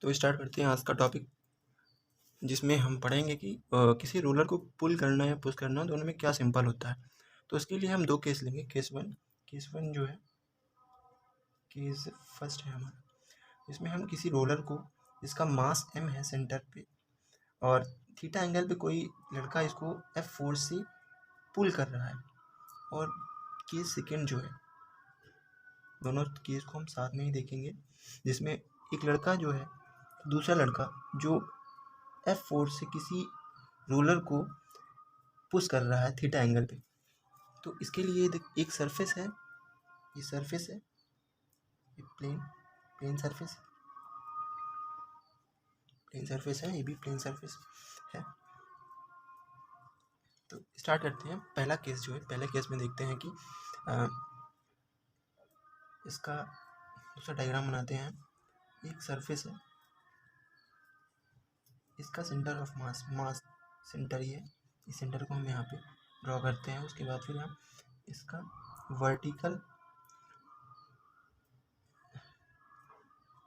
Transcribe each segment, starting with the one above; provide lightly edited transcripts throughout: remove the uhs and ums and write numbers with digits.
तो स्टार्ट करते हैं आज का टॉपिक, जिसमें हम पढ़ेंगे कि किसी रोलर को पुल करना या पुश करना दोनों में क्या सिंपल होता है। तो इसके लिए हम दो केस लेंगे। केस वन जो है, केस फर्स्ट है हमारा, इसमें हम किसी रोलर को, इसका मास m है सेंटर पे, और थीटा एंगल पे कोई लड़का इसको F फोर्स से पुल कर रहा है। और केस सेकेंड जो है, दोनों केस को हम साथ में ही देखेंगे, जिसमें एक लड़का जो है, दूसरा लड़का जो F फोर्स से किसी रोलर को पुश कर रहा है थीटा एंगल पे। तो इसके लिए एक सरफेस है, ये सरफेस है, ये प्लेन सरफेस है, ये भी प्लेन सरफेस है। तो स्टार्ट करते हैं। पहला केस जो है, पहले केस में देखते हैं कि इसका दूसरा डायग्राम बनाते हैं। एक सरफेस है, इसका सेंटर ऑफ मास सेंटर ये है, इस सेंटर को हम यहाँ पे ड्रॉ करते हैं। उसके बाद फिर हम इसका वर्टिकल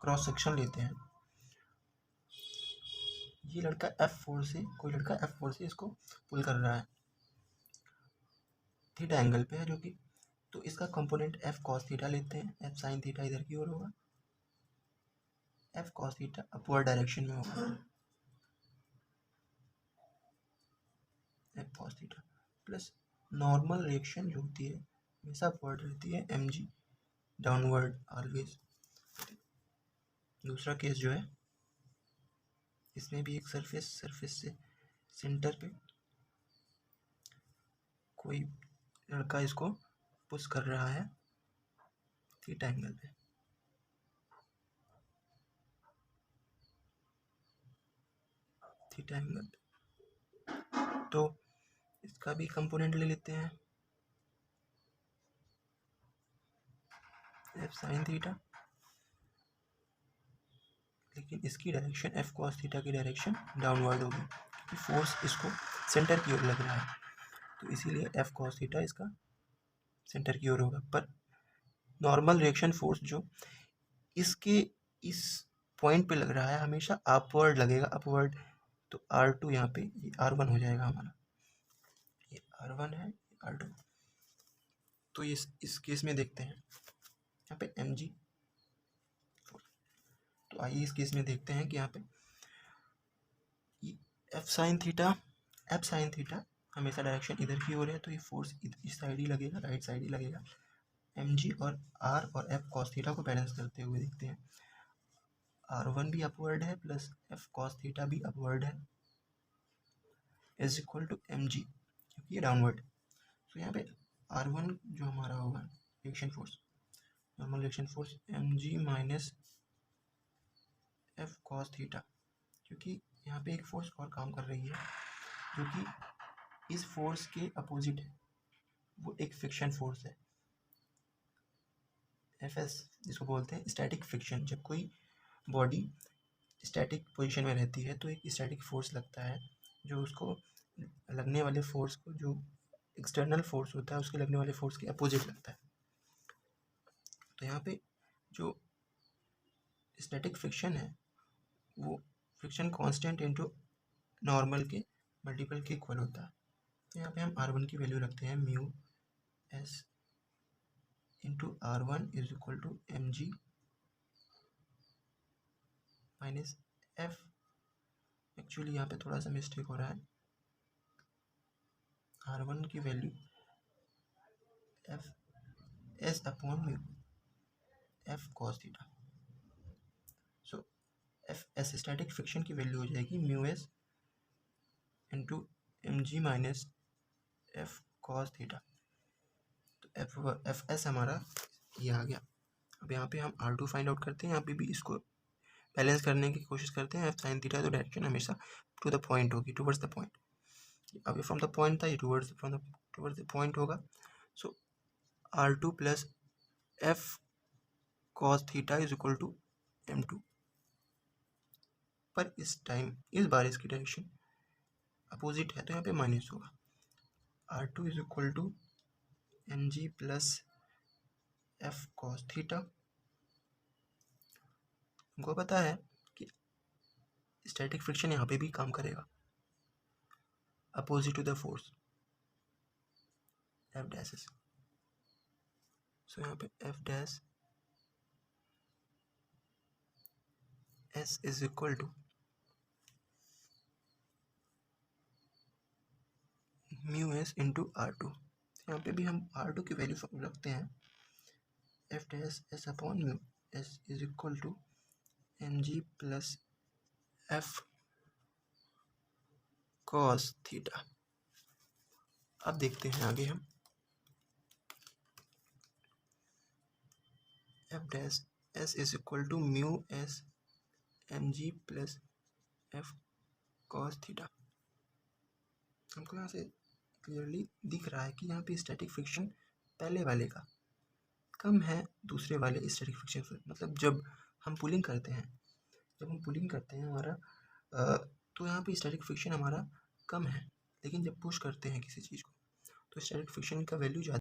क्रॉस सेक्शन लेते हैं। ये लड़का कोई लड़का F4 से इसको पुल कर रहा है, थीटा एंगल पे है जो कि, तो इसका कंपोनेंट F cos थीटा लेते हैं। F sin थीटा इधर की ओर होगा, F cos theta upward direction में होगा, F cos theta plus normal reaction जो होती है हमेशा अपवर्ड रहती है, mg डाउनवर्ड ऑलवेज। दूसरा केस जो है, इसमें भी एक सरफेस से सेंटर पे कोई लड़का इसको पुश कर रहा है थीटा एंगल पे। तो इसका भी कंपोनेंट ले लेते हैं, F sin थीटा, लेकिन इसकी डायरेक्शन F cos थीटा की डायरेक्शन डाउनवर्ड होगी, क्योंकि फोर्स इसको सेंटर की ओर लग रहा है, तो इसीलिए F cos थीटा इसका सेंटर की ओर होगा। पर नॉर्मल रिएक्शन फोर्स जो इसके इस पॉइंट पे लग रहा है हमेशा अपवर्ड लगेगा, अपवर्ड। तो R2 यहाँ पे ये R1 हो जाएगा हमारा, ये R1 है, R2। तो इस केस में देखते हैं यहाँ पे mg। तो आइए इस केस में देखते हैं कि यहाँ पे F sin थीटा हमेशा डायरेक्शन इधर की ओर है, तो ये फोर्स इस साइड ही लगेगा, राइट साइड ही लगेगा। mg और r और F cos थीटा को बैलेंस करते हुए देखते हैं, R1 भी अपवर्ड है प्लस F cos थीटा भी अपवर्ड है, इज इक्वल टू mg, क्योंकि ये डाउनवर्ड। तो यहाँ पे R1 जो हमारा होगा reaction force, normal reaction force mg minus F cos theta, क्योंकि यहाँ पे एक फोर्स और काम कर रही है जो कि इस फोर्स के अपोजिट है, वो एक फ्रिक्शन फोर्स है, Fs जिसको बोलते हैं स्टैटिक फ्रिक्शन। जब कोई बॉडी स्टैटिक पोजीशन में रहती है तो एक स्टैटिक फोर्स लगता है, जो उसको लगने वाले फोर्स को, जो एक्सटर्नल फोर्स होता है उसके लगने वाले फोर्स के अपोजिट लगता है। तो यहाँ पे जो स्टैटिक फ्रिक्शन है वो फ्रिक्शन कांस्टेंट इनटू नॉर्मल के मल्टीपल के इक्वल होता है। तो यहाँ पे हम R1 की वैल्यू रखते हैं mu S into R1 is equal to mg minus F। Actually यहाँ पे थोड़ा सा मिस्टेक हो रहा है, R1 की value F s upon mu F cos theta. So F s static friction की वैल्यू हो जाएगी mu S into mg minus F cos theta. तो एफ एस हमारा ये आ गया। अब यहाँ पे हम R2 फाइंड आउट करते हैं, यहाँ पे भी इसको बैलेंस करने की कोशिश करते हैं। F sin थीटा तो डायरेक्शन हमेशा टू द पॉइंट होगी, टुवर्ड्स द पॉइंट। अभी फ्रॉम द पॉइंट था, ये टुवर्ड्स द पॉइंट होगा। So R2 plus F cos theta is equal to M2। पर इस बार इसकी डायरेक्शन अपोजिट है, तो यहाँ पे माइनस होगा। R2 is equal to mg plus F cos theta. हमको पता है कि स्टैटिक फ्रिक्शन यहाँ पे भी काम करेगा opposite to the force F dash s. So यहाँ पे F dash S is equal to mu S into R two. यहाँ पे भी हम आर टू की वैल्यू रखते हैं F dash S upon mu S is equal to M G plus F cos theta. अब देखते हैं आगे हम F dash S is equal to mu S M G plus F cos theta. हमको यहाँ से क्लियरली दिख रहा है कि यहाँ पे स्टैटिक फ्रिक्शन पहले वाले का कम है दूसरे वाले स्टैटिक फ्रिक्शन से। मतलब जब हम पुलिंग करते हैं हमारा तो यहाँ पे स्टैटिक फ्रिक्शन हमारा कम है, लेकिन जब पुश करते हैं किसी चीज़ को तो स्टैटिक फ्रिक्शन का वैल्यू ज़्यादा